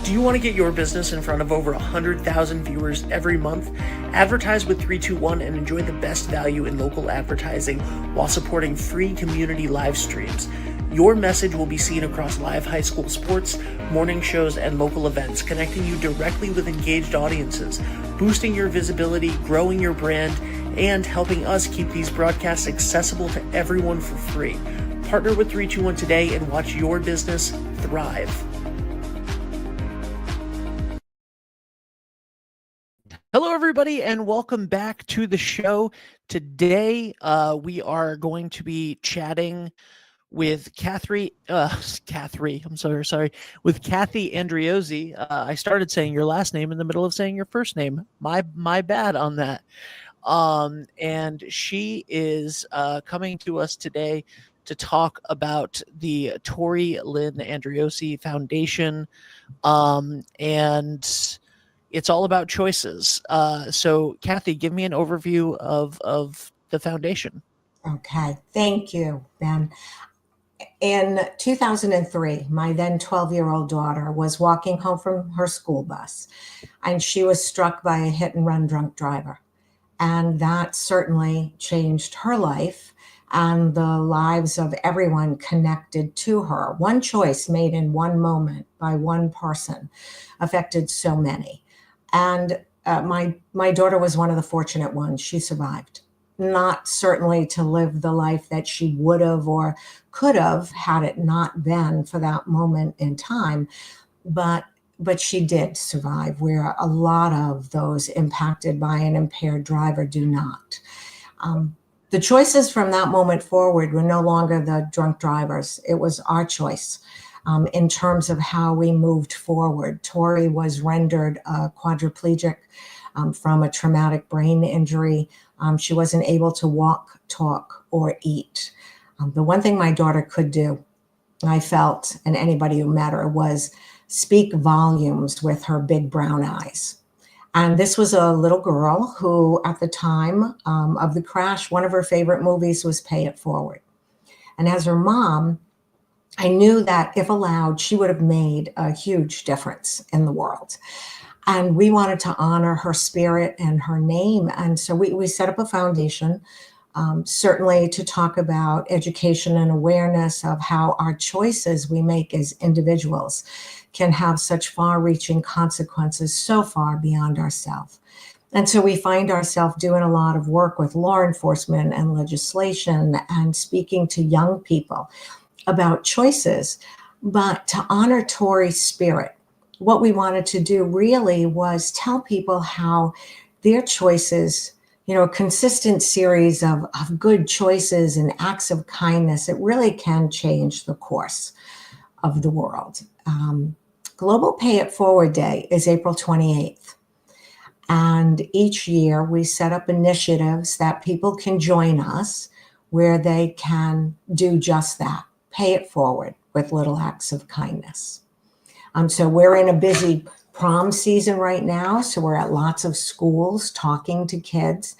Do you want to get your business in front of over 100,000 viewers every month? Advertise with 321 and enjoy the best value in local advertising while supporting free community live streams. Your message will be seen across live high school sports, morning shows, and local events, connecting you directly with engaged audiences, boosting your visibility, growing your brand, and helping us keep these broadcasts accessible to everyone for free. Partner with 321 today and watch your business thrive. Hello, everybody, and welcome back to the show. Today, we are going to be chatting with Kathy Andriozzi. I started saying your last name in the middle of saying your first name. My bad on that. And she is coming to us today to talk about the Tori Lynn Andriozzi Foundation, and it's all about choices. So, Kathy, give me an overview of the foundation. Okay, thank you, Ben. In 2003, my then 12-year-old daughter was walking home from her school bus, and she was struck by a hit-and-run drunk driver. And that certainly changed her life and the lives of everyone connected to her. One choice made in one moment by one person affected so many. And my daughter was one of the fortunate ones. She survived. Not certainly to live the life that she would have or could have had it not been for that moment in time, but she did survive, where a lot of those impacted by an impaired driver do not. The choices from that moment forward were no longer the drunk drivers. It was our choice. In terms of how we moved forward. Tori was rendered quadriplegic from a traumatic brain injury. She wasn't able to walk, talk, or eat. The one thing my daughter could do, I felt, and anybody who met her, was speak volumes with her big brown eyes. And this was a little girl who, at the time of the crash, one of her favorite movies was Pay It Forward. And as her mom, I knew that if allowed, she would have made a huge difference in the world. And we wanted to honor her spirit and her name. And so we set up a foundation, certainly to talk about education and awareness of how our choices we make as individuals can have such far-reaching consequences so far beyond ourselves. And so we find ourselves doing a lot of work with law enforcement and legislation and speaking to young people about choices, but to honor Tori's spirit. What we wanted to do really was tell people how their choices, a consistent series of good choices and acts of kindness, it really can change the course of the world. Global Pay It Forward Day is April 28th. And each year we set up initiatives that people can join us where they can do just that. Pay it forward with little acts of kindness. So we're in a busy prom season right now. So we're at lots of schools talking to kids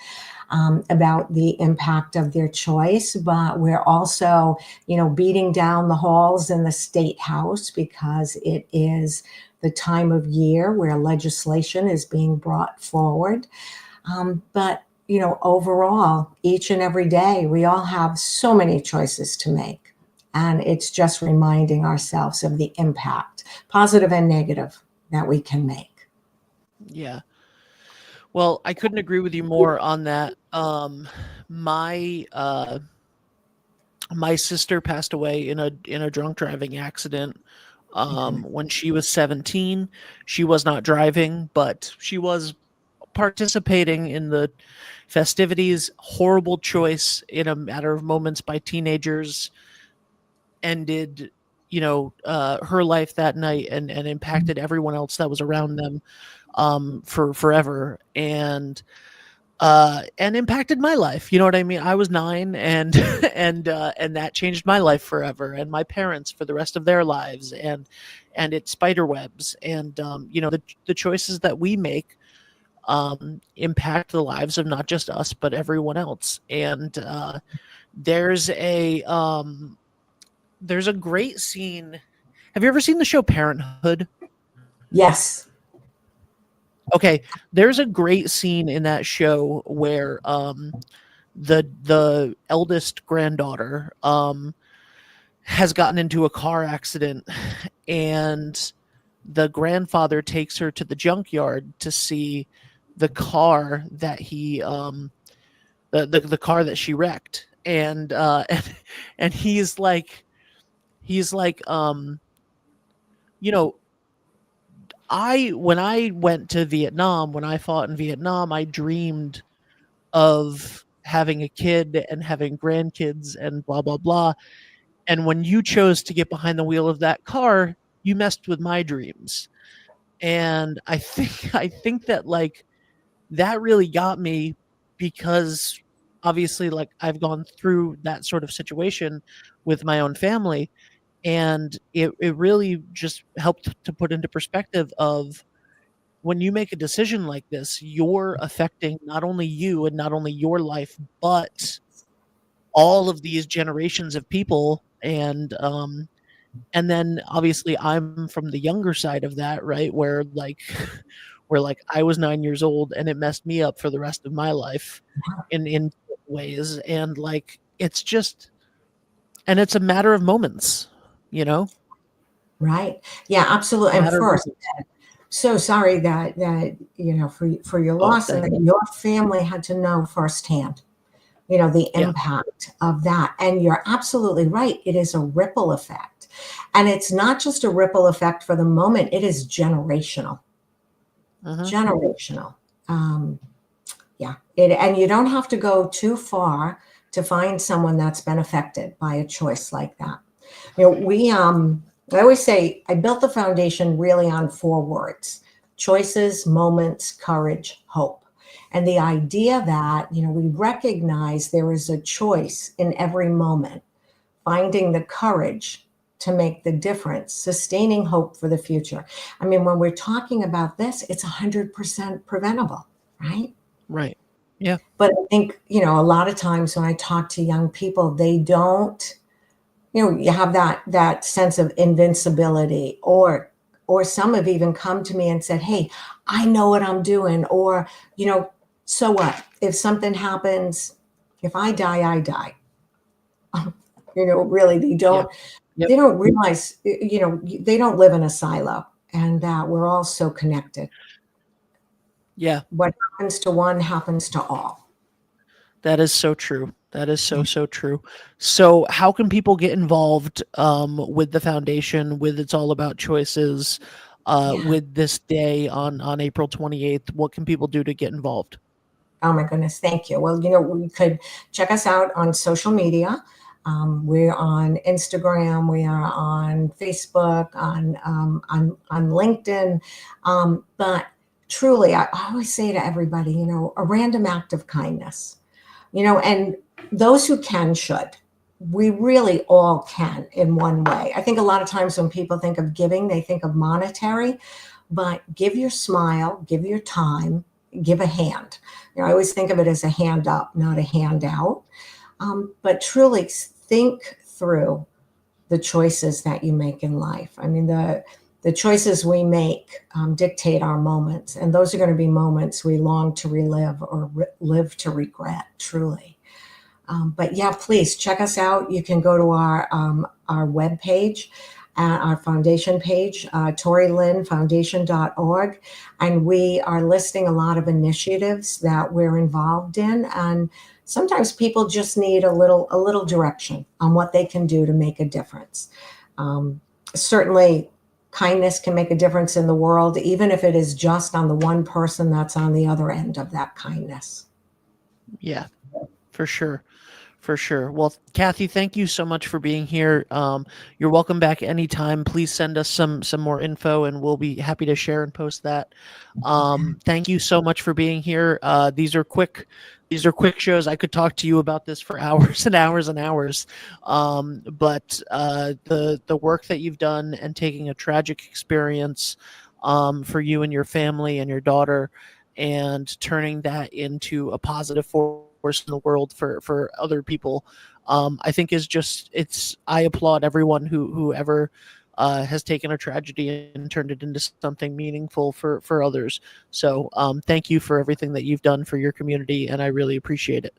about the impact of their choice. But we're also, beating down the halls in the State House because it is the time of year where legislation is being brought forward. But overall, each and every day, we all have so many choices to make. And it's just reminding ourselves of the impact, positive and negative, that we can make. Yeah. Well, I couldn't agree with you more on that. My sister passed away in a drunk driving accident when she was 17. She was not driving, but she was participating in the festivities. Horrible choice in a matter of moments by teenagers ended her life that night and impacted everyone else that was around them for forever, and impacted my life. You know what I mean? I was 9, and and that changed my life forever, and my parents for the rest of their lives, and it spider webs, and the choices that we make impact the lives of not just us but everyone else. And there's a great scene. Have you ever seen the show Parenthood? Yes. Okay, there's a great scene in that show where the eldest granddaughter has gotten into a car accident, and the grandfather takes her to the junkyard to see the car that he the car that she wrecked, and and he's like you know, I when I went to Vietnam, when I fought in Vietnam, I dreamed of having a kid and having grandkids and blah blah blah. And when you chose to get behind the wheel of that car, you messed with my dreams. And I think that like that really got me, because obviously like I've gone through that sort of situation with my own family, and it really just helped to put into perspective of, when you make a decision like this, you're affecting not only you and not only your life, but all of these generations of people. And then obviously I'm from the younger side of that, right? Where like I was 9 years old and it messed me up for the rest of my life in ways. And like it's just, and it's a matter of moments, you know? Right. Yeah, absolutely. A And matter of first, moments. so sorry that for your Oh, loss, and thank that you. your family had to know firsthand, the Yeah. impact of that. And you're absolutely right. It is a ripple effect. And it's not just a ripple effect for the moment, it is generational. Hmm. Generational. Um, yeah. And you don't have to go too far to find someone that's been affected by a choice like that. I always say I built the foundation really on 4 words: choices, moments, courage, hope. And the idea that, we recognize there is a choice in every moment, finding the courage to make the difference, sustaining hope for the future. I mean, when we're talking about this, it's 100% preventable, right? Right. Yeah. But I think, a lot of times when I talk to young people, they don't, you have that sense of invincibility, or some have even come to me and said, "Hey, I know what I'm doing," or, so what if something happens, if I die, I die. Really, they Yeah. don't Yep. they don't realize, they don't live in a silo, and that we're all so connected. Yeah. What happens to one happens to all. That is so true. That is so, so true. So, how can people get involved with the foundation, with It's All About Choices, Yeah. with this day on April 28th? What can people do to get involved? Oh my goodness, thank you. Well, we could check us out on social media. We're on Instagram, we are on Facebook, on LinkedIn. But truly, I always say to everybody, a random act of kindness, and those who can should. We really all can in one way. I think a lot of times when people think of giving, they think of monetary, but give your smile, give your time, give a hand. I always think of it as a hand up, not a handout. But truly think through the choices that you make in life. I mean, the choices we make dictate our moments, and those are going to be moments we long to relive or live to regret, truly. But yeah, please check us out. You can go to our webpage, our foundation page, ToriLynnFoundation.org, and we are listing a lot of initiatives that we're involved in. And sometimes people just need a little direction on what they can do to make a difference. Certainly, kindness can make a difference in the world, even if it is just on the one person that's on the other end of that kindness. Yeah, for sure. For sure. Well, Kathy, thank you so much for being here. You're welcome back anytime. Please send us some more info, and we'll be happy to share and post that. Thank you so much for being here. These are quick shows. I could talk to you about this for hours and hours and hours. But the work that you've done, and taking a tragic experience for you and your family and your daughter, and turning that into a positive force in the world for other people, I think is just, I applaud everyone who ever has taken a tragedy and turned it into something meaningful for others. So thank you for everything that you've done for your community, and I really appreciate it.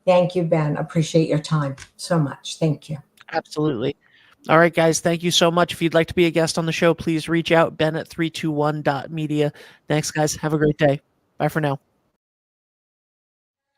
Thank you, Ben. Appreciate your time so much. Thank you. Absolutely. All right, guys, thank you so much. If you'd like to be a guest on the show, please reach out, Ben at 321.media. Thanks, guys. Have a great day. Bye for now.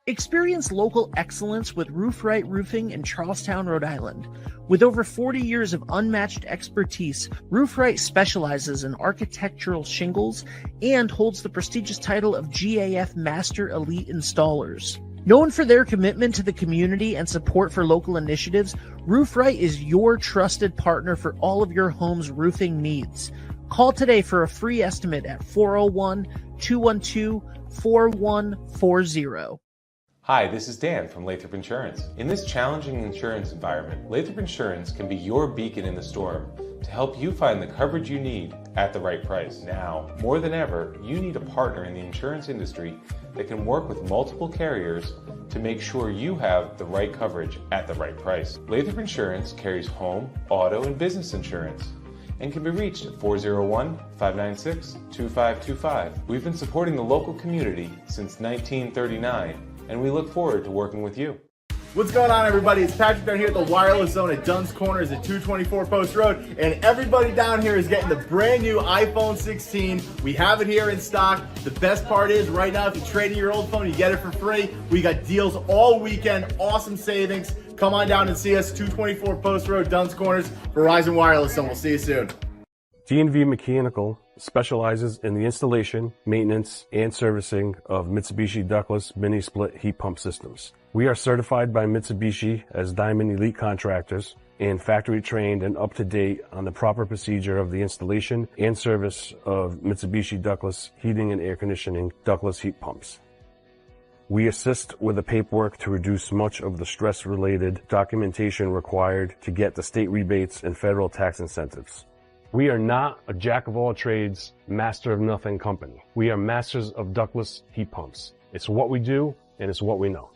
Experience local excellence with Roofright Roofing in Charlestown, Rhode Island. With over 40 years of unmatched expertise, Roofright specializes in architectural shingles and holds the prestigious title of GAF Master Elite Installers. Known for their commitment to the community and support for local initiatives, Roofright is your trusted partner for all of your home's roofing needs. Call today for a free estimate at 401-212-4140. Hi, this is Dan from Lathrop Insurance. In this challenging insurance environment, Lathrop Insurance can be your beacon in the storm to help you find the coverage you need at the right price. Now, more than ever, you need a partner in the insurance industry that can work with multiple carriers to make sure you have the right coverage at the right price. Lathrop Insurance carries home, auto, and business insurance and can be reached at 401-596-2525. We've been supporting the local community since 1939, and we look forward to working with you. What's going on, everybody? It's Patrick down here at the Wireless Zone at Dunn's Corners at 224 Post Road, and everybody down here is getting the brand new iPhone 16. We have it here in stock. The best part is right now, if you trade in your old phone, you get it for free. We got deals all weekend, awesome savings. Come on down and see us, 224 Post Road, Dunn's Corners, Verizon Wireless Zone. We'll see you soon. D&V Mechanical specializes in the installation, maintenance, and servicing of Mitsubishi Ductless mini split heat pump systems. We are certified by Mitsubishi as Diamond Elite contractors and factory trained and up to date on the proper procedure of the installation and service of Mitsubishi Ductless heating and air conditioning ductless heat pumps. We assist with the paperwork to reduce much of the stress-related documentation required to get the state rebates and federal tax incentives. We are not a jack-of-all-trades, master-of-nothing company. We are masters of ductless heat pumps. It's what we do, and it's what we know.